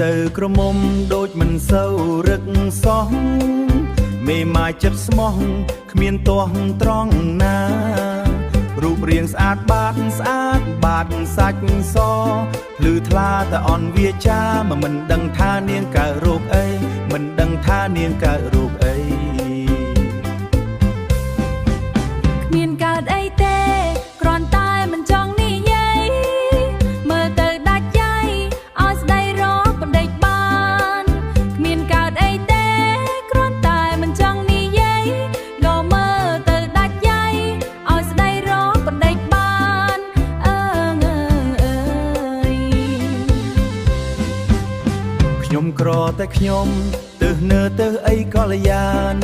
ទៅក្រមុំដូចមិនសូវរឹកសោះមេម៉ាយចិត្តស្មោះគ្មានទាស់ត្រង់ណារូបរាងស្អាតបាតសាច់សភ្លឺថ្លាតែអន់វាចាមិនដឹងថានាងកើតរោគអីមិនដឹងថានាងកើតរោគអីគ្មានកើតអីទេគ្រាន់តែមិនចង់និយាយមើលទៅដាច់យាយឲ្យស្ដីរកបណ្ដេញបានគ្មានកើតអីទេគ្រាន់តែមិនចង់និយាយក៏មើលទៅដាច់យាយឲ្យស្ដីរកបណ្ដេញបានអើងអើយខ្ញុំក្រតែខ្ញុំទើសនើទើសអីក៏លយ៉ាន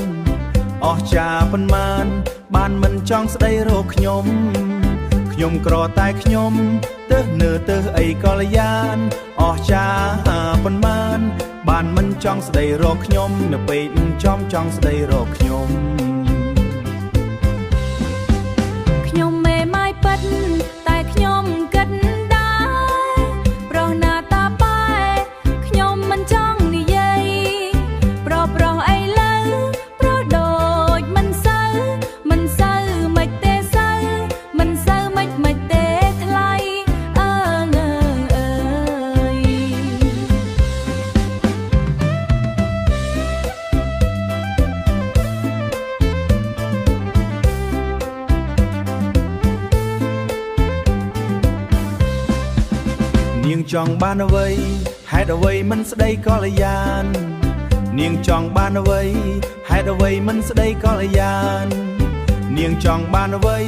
អស់ចាប៉ុន្មានបានមិនចង់ស្ដីរកខ្ញុំក្រតែខ្ញុំទើសនើទើសអីក៏លយ៉ានអស់ចាប៉ុន្មានបានមិនចង់ស្ដីរកខ្ញុំនៅពេលចង់ស្ដីរកខ្ញុំមេម៉ាយពិតតែខ្ញុំគិតដែរប្រុសណាតាប៉ែខ្ញុំមិនចង់និយាយប្រុសអីលើប្រុសដូចមិនសូវមិនទេសូវមិនសូវមិនទេថ្លៃអើងអើយនាងចង់បានអ្វីហេតុអ្វីមិនស្ដីក៏លយ៉ាននាងចង់បានអ្វីហេតុអ្វីមិនស្ដីក៏លយ៉ាននាងចង់បានអ្វី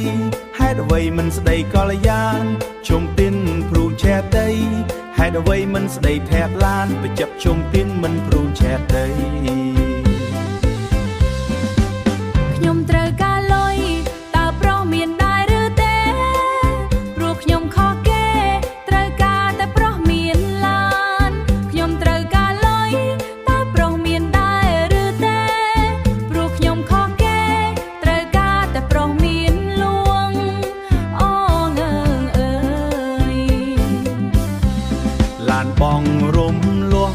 ហេតុអ្វីមិនស្ដីក៏លយ៉ានជុំទីនព្រូឆែតីហេតុអ្វីមិនស្ដីថែបឡានបច្ចប់ជុំទីនមិនព្រូឆែតីខ្ញុំត្រូវការលុយតើប្រុសមានដែរឬទេព្រោះខ្ញុំខុសគេត្រូវការតែប្រុសមានឡានខ្ញុំត្រូវការលុយតើប្រុសមានដែរឬទេព្រោះខ្ញុំខុសគេត្រូវការតែប្រុសមានលួងអូងអើយឡានបងរំលោះ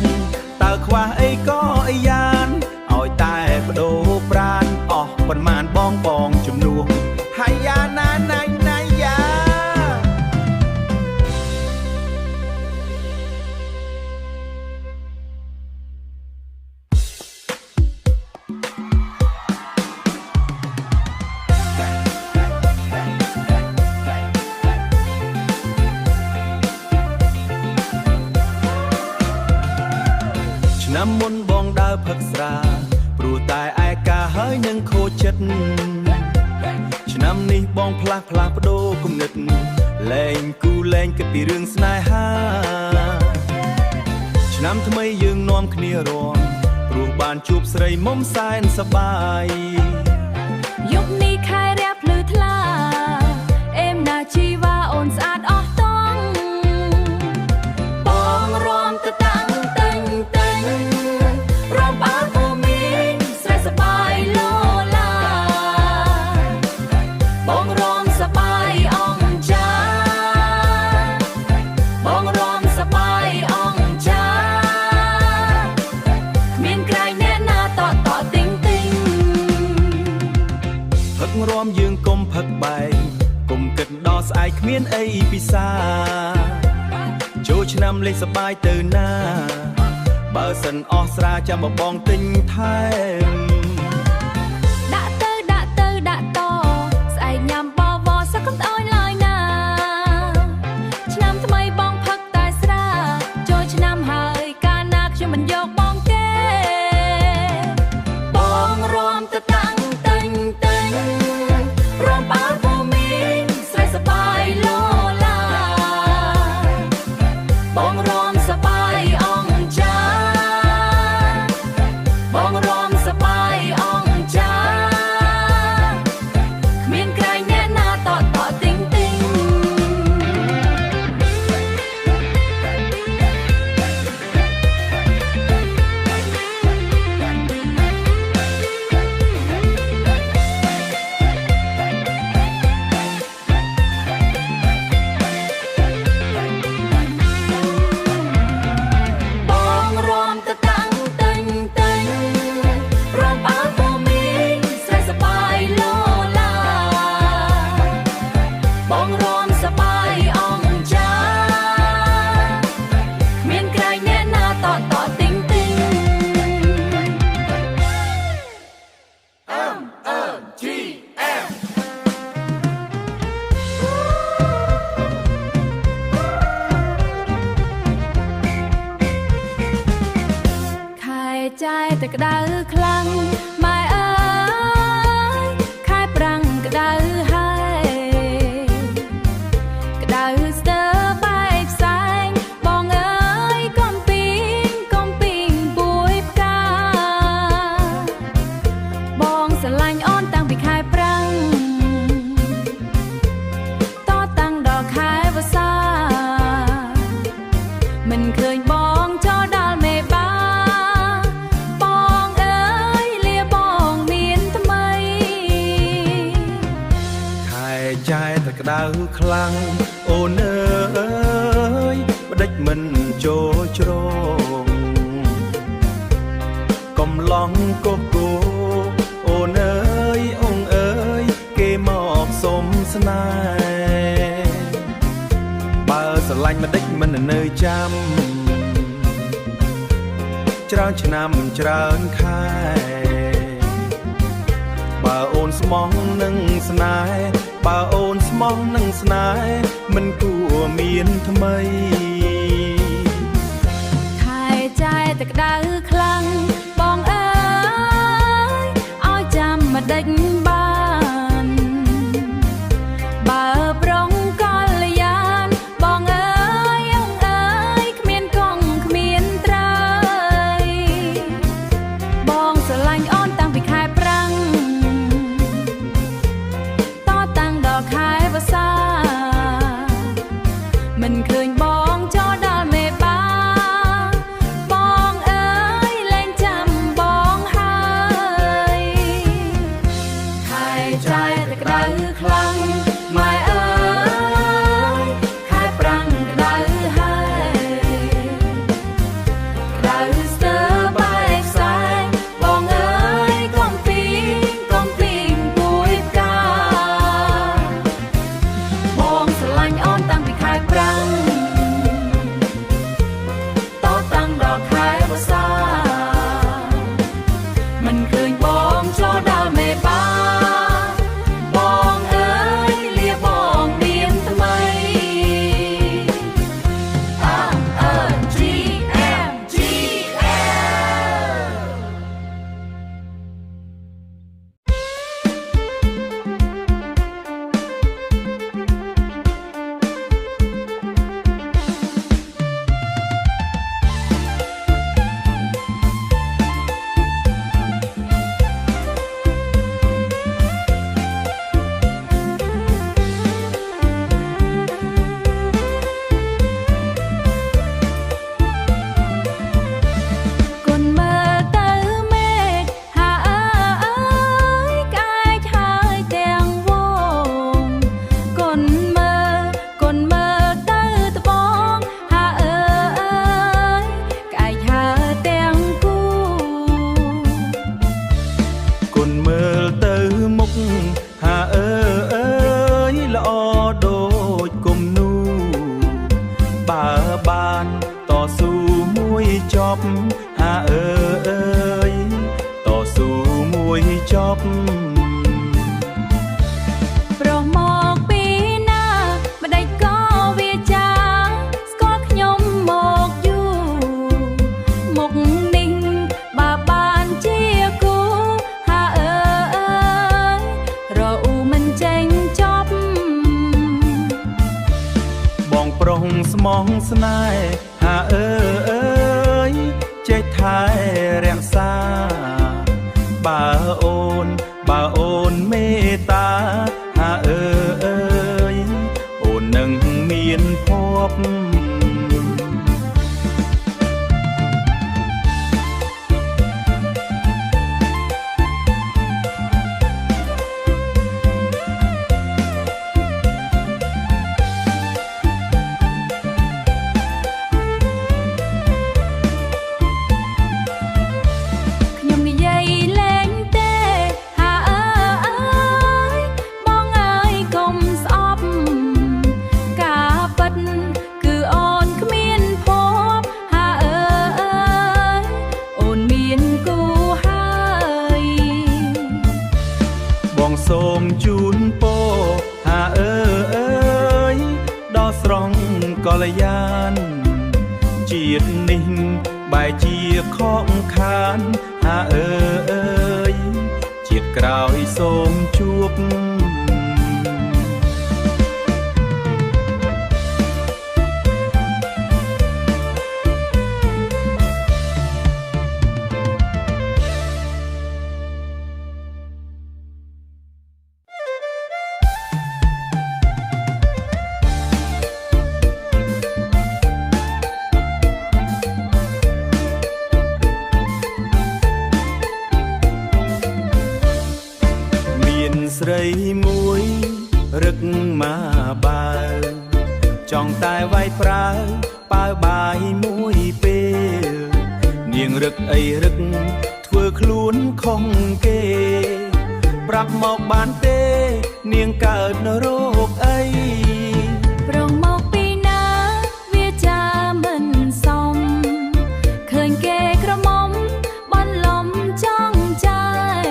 តើខ្វះអីក៏អីយ៉ានឲ្យតែបដូរប្រានអស់ប៉ុន្មានបងជំនួសហើយយ៉ាណាណៃយ៉ាឆ្នាំមុនបងដើរផឹកស្រាព្រោះតែឯកាហើយនឹងខូចចិត្តឆ្នាំនេះបងផ្លាស់ប្ដូរគំនិតលែងគូលែងគិតពីរឿងស្នេហាឆ្នាំថ្មីយើងនាំគ្នារាំព្រោះបានជួបស្រីមុំសែនសប្បាយយុគនេះខែរះភ្លឺថ្លាអេមណាជីវ៉ាអូនស្អាតអស់តង់បងរំទៅតាំងរំអើភូមិស្រែសបាយលឡាបងរំសបាយអង្គចាបងរំសបាយអង្គចាគ្មានក្រែងអ្នកណាតទិញផឹករំយើងកុំផឹកបែកកុំគិតដល់ស្អែកគ្មានអីពិសាចូលឆ្នាំលេងសបាយទៅណាបើសិនអស់ស្រាចាំបងទិញថែមដាក់ទៅស្អែកញ៉ាំបវរសឹកកំដយឡើយណាឆ្នាំថ្មីបងផឹកតែស្រាចូលឆ្នាំហើយកាលណាខ្ញុំមិនយកបងទេបងរំទៅតាំងរំអើភូមិស្រែសបាយលឡាបងរំសបាយអង្គចាបងរំសបាយ ใจแต่กระดาคลั่งไม่เอ้ยคายปรังกระดาให้กระดาสเตอร์ไปแสงบองเอ้ยก้มปิงปุยกาบองสลายอ้อนตั้งไปคายปรังต่อตั้งดอกคายวาซามันเคยบองจอดาลเมบาบองเอ้ยเลียบองเมียนทำไมខែចែតែក្តៅខ្លាំងអូនអើយបដិចមិនចូលជ្រងកំឡងកកូអូនអើយអង្គអើយគេមកសុំស្នេហ៍បើស្រឡាញ់បដិចមិននៅចាំច្រើនឆ្នាំច្រើនខែបើអូនស្មោះនឹងស្នេហ៍បើអូនស្មោះនឹងស្នេហ៍មិនគួរមានថ្មីខែใจតែក្តៅខ្លាំងបងអើយឲ្យចាំមកដេញបានបើប្រុងកលយានបងអើយអង្គអើយគ្មានកងគ្មានត្រើយបងស្រឡាញ់អូនតាំងពីខែប្រាំងតតាំងដល់ខែវស្សាមិនឃើញបងចោលដល់មេបាបងអើយលែងចាំបងហើយខែใจតែក្តៅខ្លាំងម៉ែអើយខែប្រាំងក្តៅហើយក្តៅស្ទើរបែកផ្សែងបងអើយកុំពីងពួយផ្កាបងស្រឡាញ់អូនតាំងពីខែប្រាំងតតាំងដល់ខែវស្សាមិនឃើញបងចូលដល់មេបាបងអើយលាបងមានថ្មី គុនមើលទៅមេឃហាអើយក្អែកហើយទាំងវងគុនមើលទៅត្បូងហាអើយក្អែកហើយទាំងគូគុនមើលទៅមុខហាអើយល្អដូចគំនូបើបានតស៊ូមួយចប់ហាអើយតស៊ូមួយចប់ប្រុសមកពីណាម្ដេចក៏វាចាស្គាល់ខ្ញុំមកយូរមុខនេះបើបានជាគូហាអើយរអ៊ូមិនចេញចប់បងប្រុសស្មងស្នេហ៍ហាអើយចេះថែរក្សាបើអូនមេត្តាហាអើយអូននឹងមានភពខ្ញុំនិយាយលេងទេហាអើយបងអើយកុំស្អប់ការពិតគឺអូនគ្មានភពហាអើយអូនមានគូហើយបងសូមជូនពរហាអើយដល់ស្រស់កល្យានជាតិនេះ បែរជាខកខានហាអើយជាតិក្រោយសូមជួបស្រីមួយរឹកមកបើចង់តែវាយប្រើប៉ាវបាយមួយពេលនាងរឹកអីរឹកធ្វើខ្លួនខុសគេប្រាប់មកបានទេនាងកើតនៅរោគអីប្រងមកពីណាវាចាមិនសមឃើញគេក្រមុំបន្លំចង់ចាយ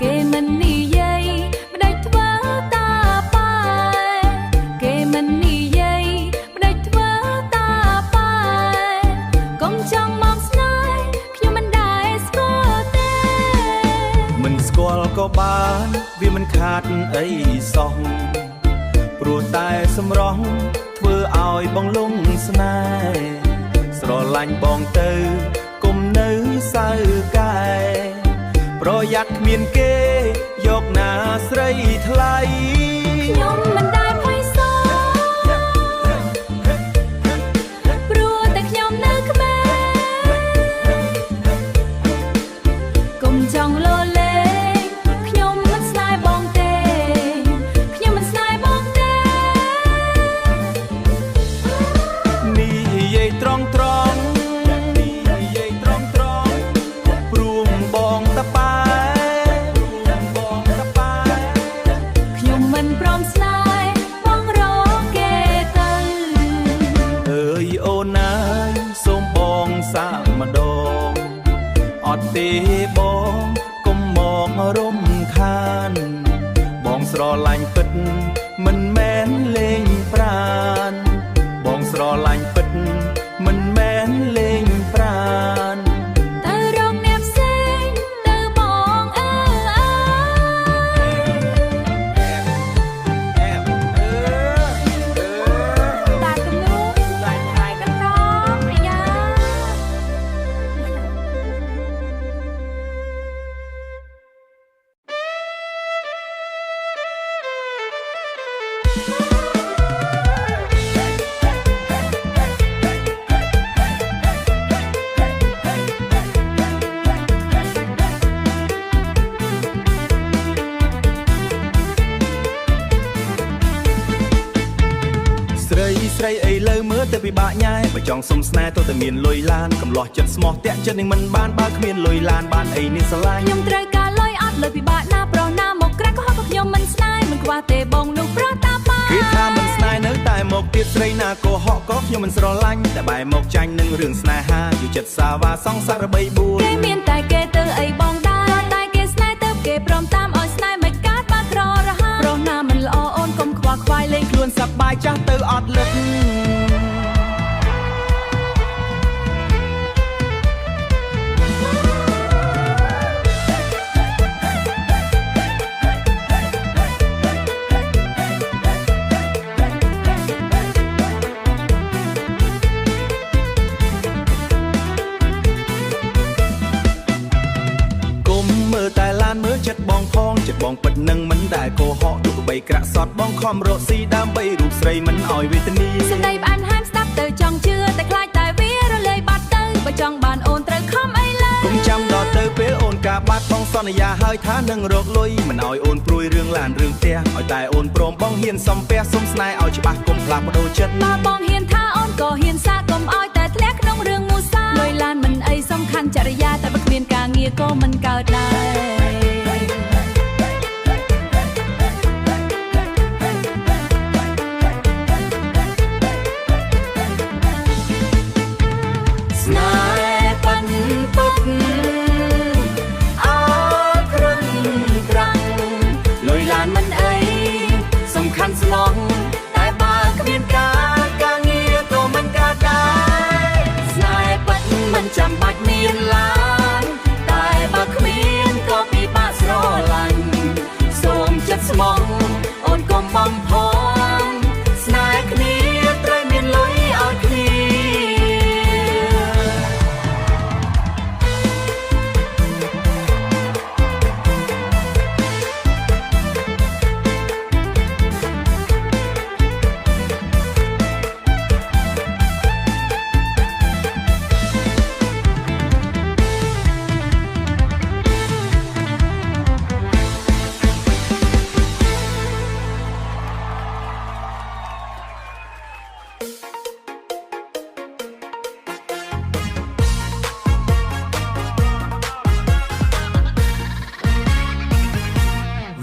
គេមិននិយាយម្ដេចធ្វើតាប៉ែគេមិននិយាយម្ដេចធ្វើតាប៉ែកុំចង់មកស្នេហ៍ខ្ញុំមិនដែរស្គាល់ទេមិនស្គាល់ក៏បានវាមិនខាតអីសោះព្រោះតែសម្រស់ធ្វើឲ្យបងលងស្នេហ៍ស្រឡាញ់បងទៅគុំនៅសៅកែប្រយ័ត្នគ្មានគេយកណាស្រីថ្លៃខ្ញុំមិនដែរភ័យសោព្រោះតែខ្ញុំនៅក្បែរគុំចង់លលេងខ្ញុំមិនស្នេហ៍បងទេខ្ញុំមិនស្នេហ៍បងទេនិយាយត្រង់ត្រង់និយាយត្រង់ត្រង់ព្រមបងតប៉ែខ្ញុំមិនព្រមស្នេហ៍បងរកគេទៅអើយអូនអើយសូមបងសាកម្ដងអត់ទេបងកុំមករំខានបងស្រឡាញ់ពិតមិនមែនលេងប្រានបងស្រឡាញ់ពិតមិនមែនលេងប្រានទៅរកអ្នកផ្សេងទៅបងអើតាគំនូស្លាញ់ហើយកត្រង់យ៉ា ស្រីអីលើមើលទៅពិបាកញ៉ែបើចង់សុំស្នេហ៍ទៅតែមានលុយឡានកំលោះចិត្តស្មោះតាក់ចិត្តនឹងមិនបានបើគ្មានលុយឡានបានអីនេះស្រឡាញ់ខ្ញុំត្រូវការលុយអត់លុយពិបាកណាប្រុសណាមកក្រាក់ក៏ហត់ខ្ញុំមិនស្នេហ៍មិនខ្វះទេបងនោះប្រតាប៉ាគេថាមិនស្នេហ៍នៅតែមកទៀតស្រីណាក៏ហក់ក៏ខ្ញុំមិនស្រឡាញ់តែបែរមកចាញ់នឹងរឿងស្នេហាយូរចិត្តសាវ៉ាសងសារ3-4គេមានតែគេទៅអីបងដែរតែគេស្នេហ៍ទៅគេព្រមតាមឲ្យស្នេហ៍មិនកើតបាត់ក្ររហ័សប្រុសណាមិនល្អអូនកុំខ្វល់ខ្វាយលេងខ្លួនសប្បាយចាស់ទៅអត់លឹកចិត្តបងផងចិត្តបងពិតនឹងមិនដែលកុហកទោះបីក្រាក់សតបងខំរកស៊ីដើម្បីរូបស្រីមិនឲ្យវេទនាសម្ដីផ្អែមហាមស្ដាប់ទៅចង់ជឿតែខ្លាចតែវារលាយបាត់ទៅបើចង់បានអូនត្រូវខំអីឡើយគុំចាំដល់ទៅពេលអូនការបាត់បងសន្យាហើយថានឹងរកលុយមិនឲ្យអូនព្រួយរឿងឡានរឿងផ្ទះឲ្យតែអូនព្រមបងហ៊ានសំពះសុំស្នេហ៍ឲ្យច្បាស់គុំផ្លាស់ប្ដូរចិត្តបើបងហ៊ានថាអូនក៏ហ៊ានសាកុំឲ្យតែធ្លាក់ក្នុងរឿងមូសាលុយឡានមិនអីសំខាន់ចរិយាតែបើគ្មានការងារក៏មិនកើតដែរស្លងតែបើគ្មានការងារក៏មិនកើតដែរស្នេហ៍ពិតមិន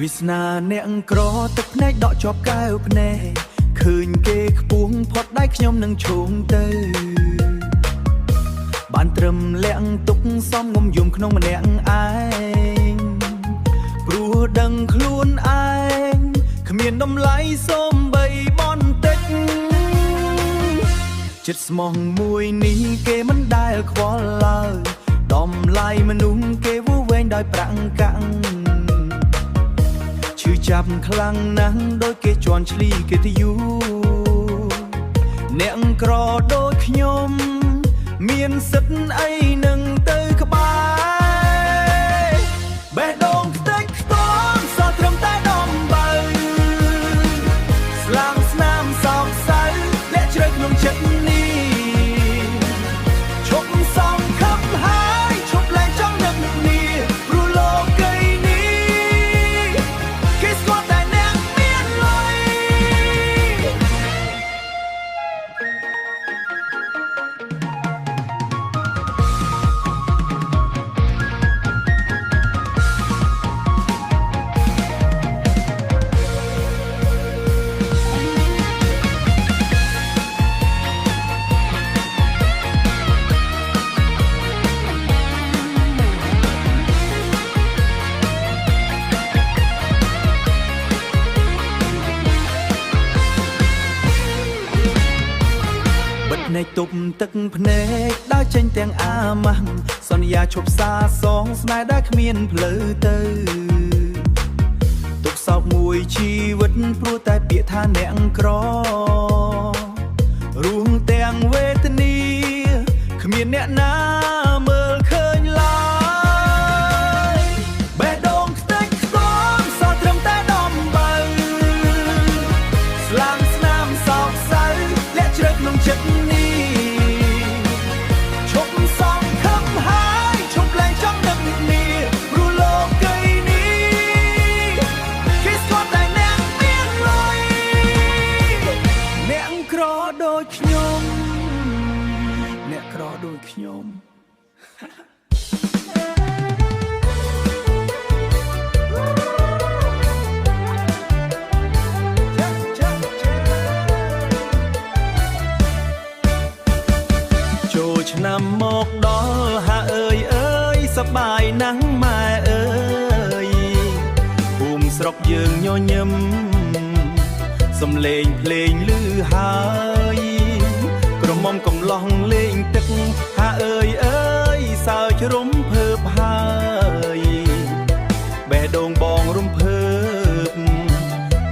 វាសនាអ្នកក្រទឹកភ្នែកដកជាប់កែវភ្នែកឃើញគេខ្ពស់ផុតដៃខ្ញុំនឹងឈោងទៅបានត្រឹមលាក់ទុកសំងំយំក្នុងម្នាក់ឯងព្រោះដឹងខ្លួនឯងគ្មានតម្លៃសូម្បីបន្តិចចិត្តស្មោះមួយនេះគេមិនដែលខ្វល់ឡើយតម្លៃមនុស្សគេវវែងដោយប្រាំងកាំងឈឺចាប់ខ្លាំងណាស់ដោយគេជន់ឈ្លីគេទៅយូរអ្នកក្រដូចខ្ញុំមានសិទ្ធអីនឹងទៅក្បែរបេះដូងខ្ទេចខ្ទាំសោះត្រឹមតែដំបើស្លាំងស្នាមសោកសៅលាក់ជ្រៅក្នុងចិត្តនេះឈប់សងខឹងហើយឈប់លែងចង់នឹកនេះព្រោះលោកីនេះគេស្គាល់តែអ្នកមានលុយនៃទប់ទឹកភ្នែកដើរចេញទាំងអាម៉ាស់សន្យាឈប់សាសងស្នេហ៍ដែលគ្មានផ្លូវទៅទុកសោកមួយជីវិតព្រោះតែពាក្យថាអ្នកក្ររួមទាំងវេទនាគ្មានអ្នកណាមើលឃើញឡើយបេះដូងខ្ទេចខ្ទាំសោះត្រឹមតែដំបើស្លាំងស្នាមសោកសៅលាក់ជ្រៅក្នុងចិត្តដូចខ្ញុំចូលឆ្នាំមកដល់ហាអើយអើយសប្បាយណាស់ម៉ែអើយភូមិស្រុកយើងញញឹមសំឡេងភ្លេងឮហើយក្រមុំកំឡោះលេងទឹកហាអើយអើយសើចរំភើបហើយបេះដូងបងរំភើប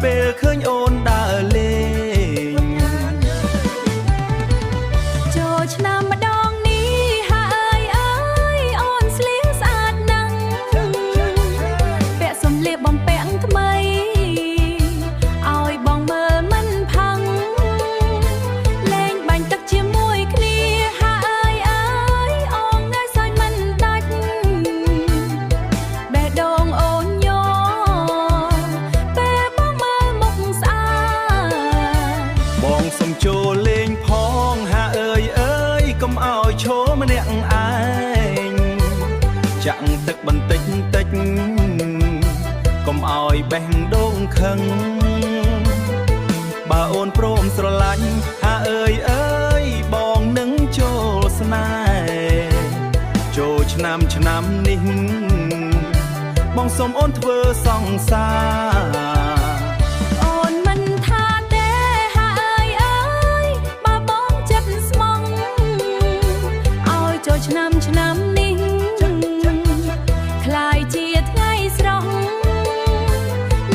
ពេលឃើញអូនដើរលេងចូលឆ្នាំម្ដងនេះហាអើយអើយអូនស្លៀកស្អាតណាស់ពាក់សំលៀកបំពាក់ថ្មីឲ្យបងមើលមិនផឹងលេងបាញ់ទឹកជាមួយគ្នាហាអើយអើយអូននៅសើចមិនដាច់បេះដូងអូនញ័រពេលបងមើលមុខស្អាតបងសុំចូលលេងផងហាអើយអើយកុំឲ្យឈរម្នាក់ឯងចាក់ទឹកបន្តិចតិចកុំឲ្យបេះដូងខឹងបើអូនព្រមស្រឡាញ់ហាអើយអើយបងនឹងចូលស្នេហ៍ចូលឆ្នាំនេះបងសុំអូនធ្វើសង្សារអូនមិនថាទេហាអើយអើយបើបងចិត្តស្មងឲ្យចូលឆ្នាំនេះខ្លាយជាថ្ងៃស្រស់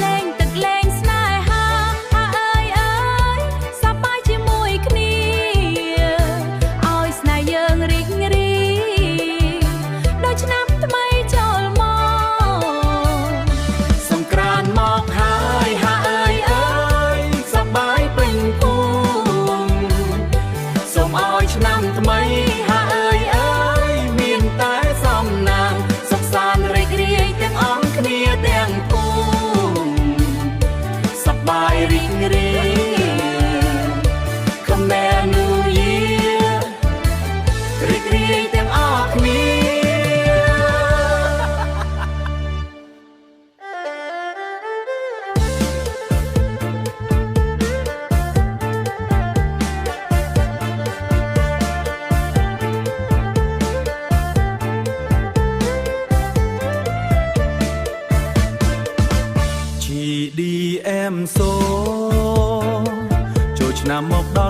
លេងទឹកលេងស្នេហាហាអើយអើយសប្បាយជាមួយគ្នាឲ្យស្នេហ៍យើងរីករាយដូចឆ្នាំថ្មីចូលមកសង្ក្រាន្តមកហើយហាអើយអើយសប្បាយពេញភូមិសូមឲ្យឆ្នាំថ្មីហាអើយអើយមានតែសំណាងសុខសាន្តរីករាយទាំងអង្គគ្នាទាំងភូមិសប្បាយរីករាយ Khmer New Year រីករាយទាំងអស់គ្នា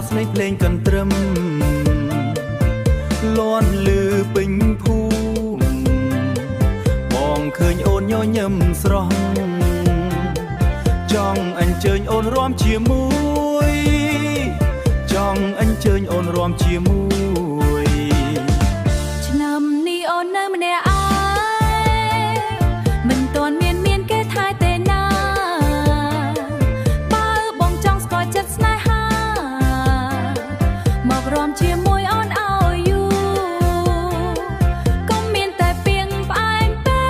ស្នេហ៍ភ្លេងកន្ទ្រឹមលាន់លឺពេញភូមិបងឃើញអូនញញឹមស្រស់ចង់អញ្ជើញអូនរាំជាមួយចង់អញ្ជើញអូនរាំជាមួយឆ្នាំនេះអូននៅម្នាក់ឯងមិនទាន់មានគេថែទេណាបើបងចង់ស្គាល់ចិត្តស្នេហាមករំជាមួយអូនឲ្យយូរកុំមានតែពាងផ្អែមពេ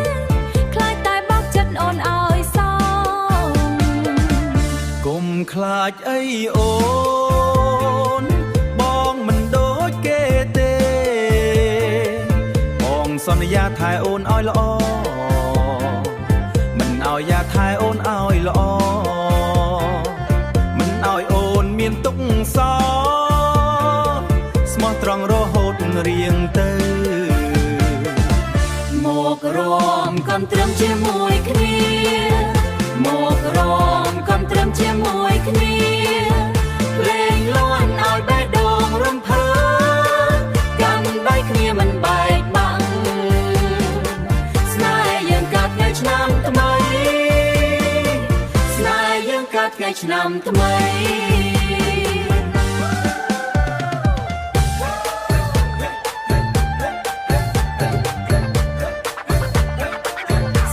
កខ្លាចតែបោកចិត្តអូនឲ្យសោកកុំខ្លាចអីអូនបងមិនដូចគេទេសន្យាថែអូនឲ្យល្អមិនឲ្យយ៉ាថែអូនឲ្យល្អមិនឲ្យអូនមានទុក្ខសោកស្មោះត្រង់រហូតរៀងទៅមករំកំត្រឹមជាមួយគ្នាមករំកំត្រឹមជាមួយគ្នាភ្លេងលាន់ឲ្យបេះដូងរំភើបកាន់ដៃគ្នាមិនបែកបាក់ឆ្នាំថ្មីស្នេហ៍យើងកើតថ្ងៃឆ្នាំថ្មី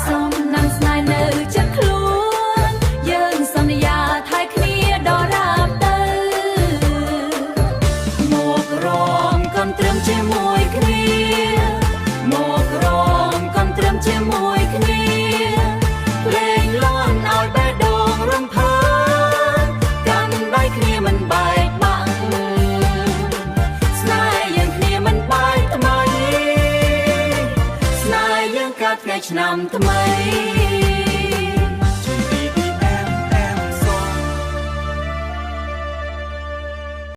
សូមនាំស្នេហ៍នៅចិត្តខ្លួនយើងសន្យាថែគ្នាដល់រាបទៅមករំកំត្រឹមជាមួយគ្នាមករំកំត្រឹមជាមួយគ្នាភ្លេងលាន់ឲ្យបេះដូងរំភើបកាន់ដៃគ្នាមិនបែកបាក់ស្នេហ៍យើងគ្នាមិនបែកថ្មីស្នេហ៍យើងកើតថ្ងៃឆ្នាំថ្មី